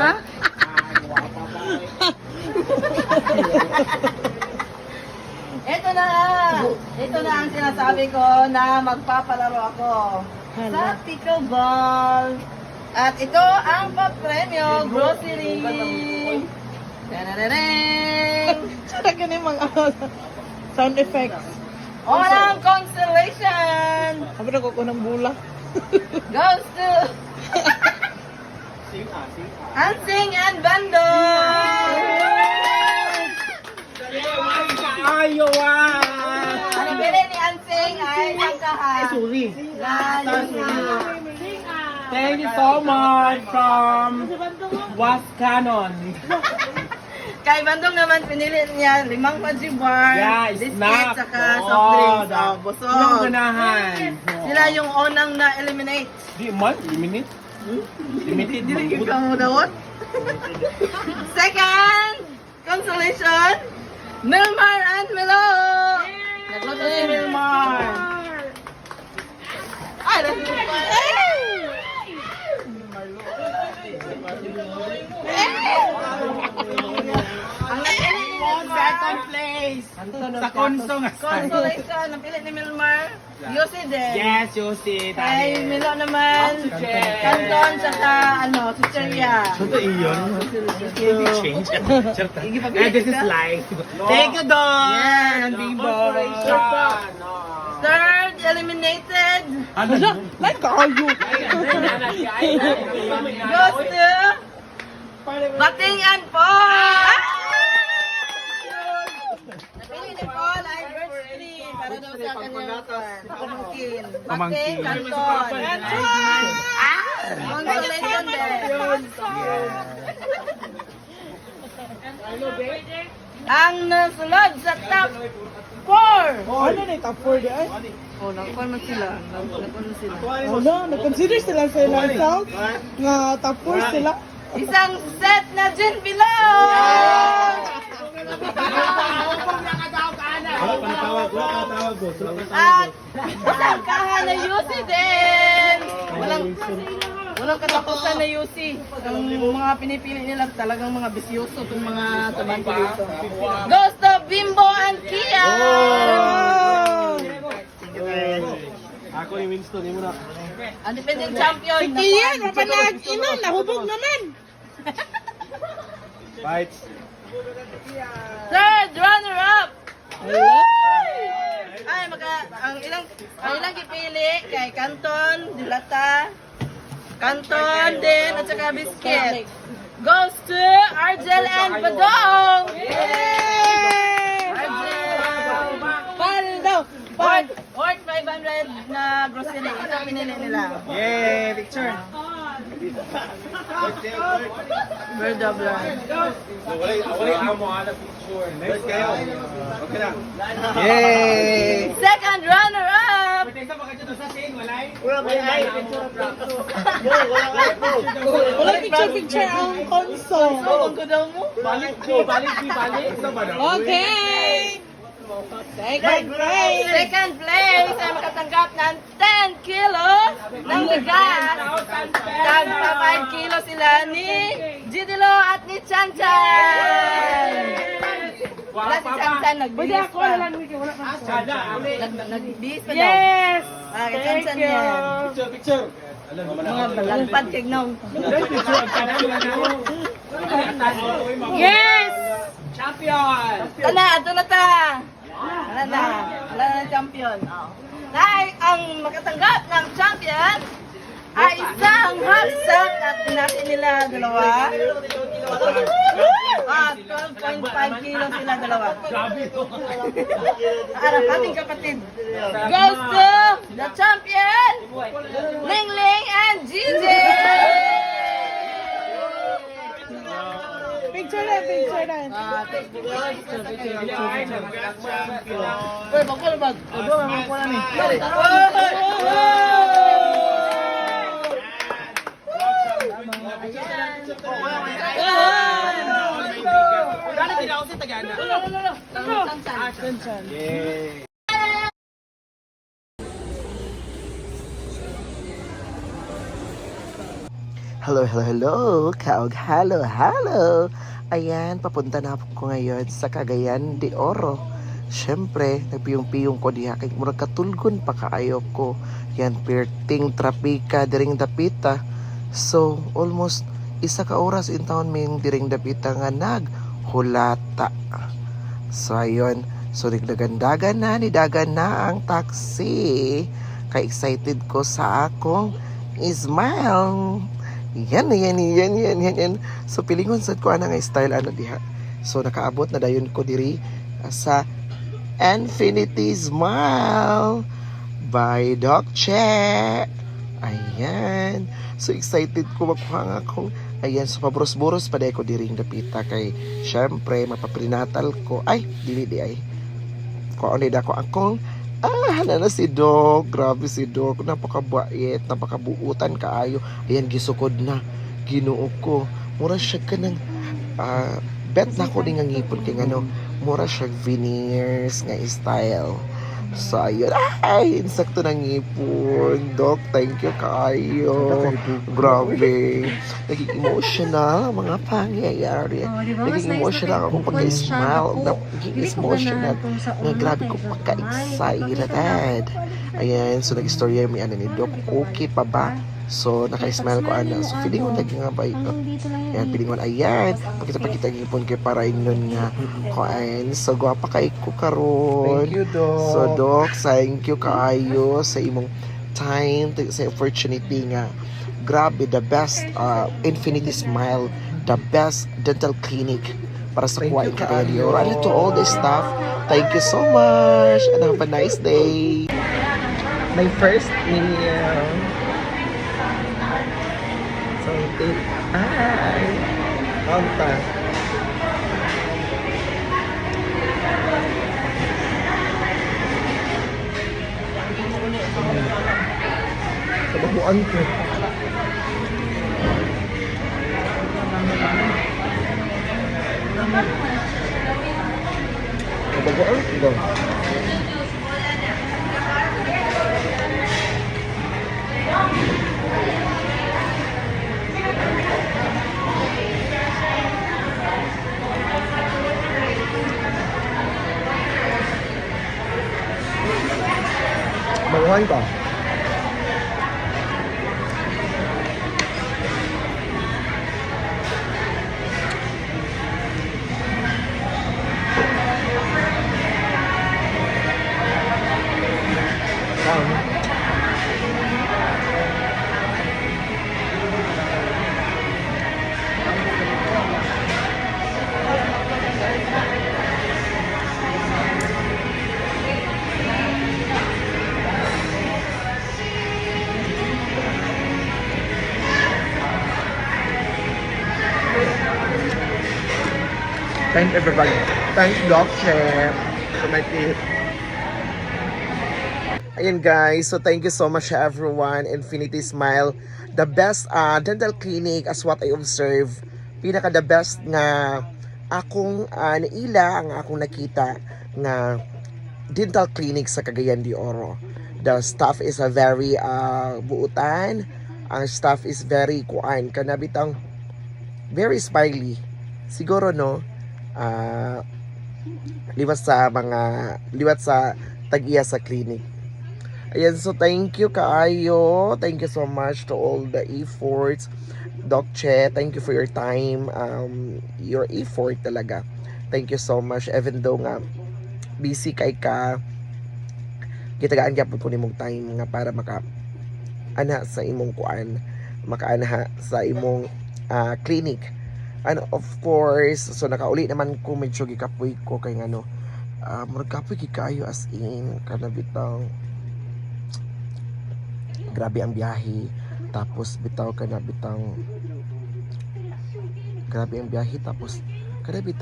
Ha? Ito na ang sinasabi ko na magpapalaro ako sa pickleball. At ito ang pagpremyo, grocery. Tarararang! Sana ganun yung mga sound effects. Unang constellation Sabi na ko ng bula. goes to Ansing and Bando. Ayaw Ang pili ni Ansing ay sangkahan. Sorry. Layo. Thank you so much from Was Canon. Kay Bandong naman pinili niya 5 Fudgy bar, Yeah, biscuit, snap. saka soft drinks. Oh, busog. Yung ganahan. Sila yung unang na-eliminate. Di man, limited. Limited. Dili ka mo dawot. Second consolation, Milmar and Milo. Nagluto si Milmar. Ay, ang napili ni Second place. Sa konso nga. consolation, napili ni Milmar. Yossi din. Yes, Yossi. Kay Milo naman, Canton, saka Chicheria. Ito iyon. Change. This is live. Thank you, Don. Yes. Ang Bibo. Third eliminated Like kayo. goes to Bating and Paul. Napili ni Paul ay birthday para daw sa kanyang pamangkin. Bating, Canton. Consolation din. Ang nasunod sa top 4. Oh, ano na yung top 4 di ay? Oh, nagkuhan mo sila. Oh no, nag-consider sila sa ilang south nga top 4 sila. Isang set na gin bilog! At isang kahan na Yusi din! Walang katapusan na Yusi. Ang mga pinipili nila talagang mga bisyoso itong mga tabante dito. Goes to Bimbo and Kia! Ako ni Winston, mo na. Ang defending champion. Iyan, mapanag inom, nahubog naman. Bites. Third runner-up! Hello? Ay, ang ilang gipili kay Canton, Dilata, Canton din, at saka Biscuit. Goes to Argel and Badong! Argel! Paldo! Worth 500 na grocery. Ito pinili nila. Yay, picture. Bird of land. Yay! Second runner-up! Wala picture ang console. Ang gadaw mo? Okay! Second place! Second place ay makatanggap ng 10 kilos ng bigas. Tagpa 5 kilos sila ni Gidilo at ni Chanchan. Wala si Chanchan, nagbihis pa. Nagbihis pa daw. Yes! Kay Chanchan yan. Picture. Mga balangpad kay Gnong. Yes! Champion! Tana, ato na ta. Wala na champion. Dahil ang makatanggap ng champion ay isang hapsak at natin nila dalawa. 12.5 kilo sila dalawa. Arap, ating kapatid. Goes to the champion, Ling Ling and Gigi! Picture na, picture na. Uy, bakul bag. Odo, may mga ni. Yay! Hello, hello, hello. Kaog, hello, hello. Ayan, papunta na ako ngayon sa Cagayan de Oro. Siyempre, nagpiyong-piyong ko diha. Kaya murag katulgon pa kaayo ko. Yan, perting trapika, diring dapita. So, almost isa ka oras in town may diring dapita nga naghulata. So, ayun. So, nagdagandagan na, nidagan na ang taxi. Kaya excited ko sa akong smile. Yan. So, pilingon sa ko nga style ano diha. So, nakaabot na dayon ko diri sa Infinity Smile by Doc Che. Ayan. So, excited ko makuha nga akong ayan, so pabros-boros pa ko diring dapita kay syempre mapaprinatal ko. Ay, dili di ay. Kung ano ko akong na si Doc. Grabe si Doc. Napakabait, napakabuutan kaayo. Ayan, gisukod na. Ginoo ko. Mura siya ka ng bet na ko din ang ngipon kay ano. Mura siya veneers nga style. So, ayun. Ay, insakto ng ngipon. Doc, thank you kaayo. Grabe. Naging emotional ang mga pangyayari. Naging emotional ako pagka-smile. Naging emotional. Nga grabe ko pagka-excited. Ayan, so nag-istorya yung ano ni Doc. Okay pa ba? So, naka-smile ko ana. So, feeling ko naging nga ba ito? Ayan, feeling ko, ayan. Pakita-pakita ang ipon kayo para inon nga. Kuan. So, gwapa kay ko karon. Thank you, Doc. So, Doc, thank you kaayo sa imong time, sa opportunity nga. Grabe, the best Infinity Smile, the best dental clinic para sa Thank Kuwait you, Cagayan de kaayo. Oro. And to all the staff, thank you so much and have a nice day. My first meal. Something. Ay. Kanta. Kababuan ko. Kababuan ko daw. Baguhan ka. Thanks everybody. Thanks Doc Chef for my tip. Ayan guys, so thank you so much everyone. Infinity Smile, the best dental clinic as what I observe. Pinaka the best na akong naila ang akong nakita na dental clinic sa Cagayan de Oro. The staff is a very buutan. Ang staff is very kanabitang very smiley. Siguro no, liwat sa tag-iya sa clinic. Ayan, so thank you kaayo. Thank you so much to all the efforts. Doc Che, thank you for your time. Your effort talaga. Thank you so much. Even though nga busy kay ka, gitagaan gyapon ko nimong time nga para ana sa imong makaana sa imong clinic. And of course, so nakauli naman ko medyo gikapoy ko kay ano, murag kapoy kaayo as in kanabitang grabe ang biyahe, tapos bitaw grabe ang biyahe, tapos grabe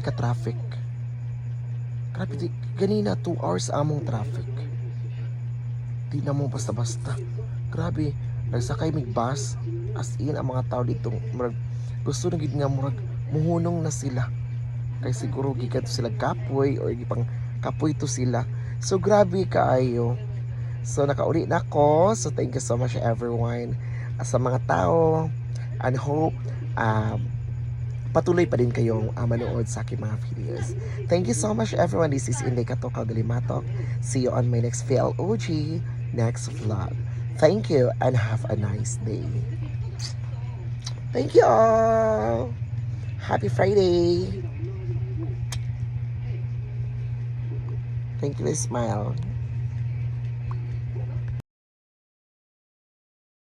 ka traffic, grabe ganina 2 hours among traffic, di na mo basta-basta, grabe, nagsakay mig bus, as in ang mga tao dito murag gusto na gid nga murag muhunong na sila kay siguro gikan to sila kapoy or gipang kapoy to sila, so grabe kaayo. So nakauli na ako. So thank you so much everyone. sa mga tao and hope patuloy pa din kayong manood sa aking mga videos. Thank you so much everyone. This is Inday Katoka Galimatok. See you on my next VLOG, next vlog. Thank you and have a nice day. Thank you all. Happy Friday. Thank you, smile.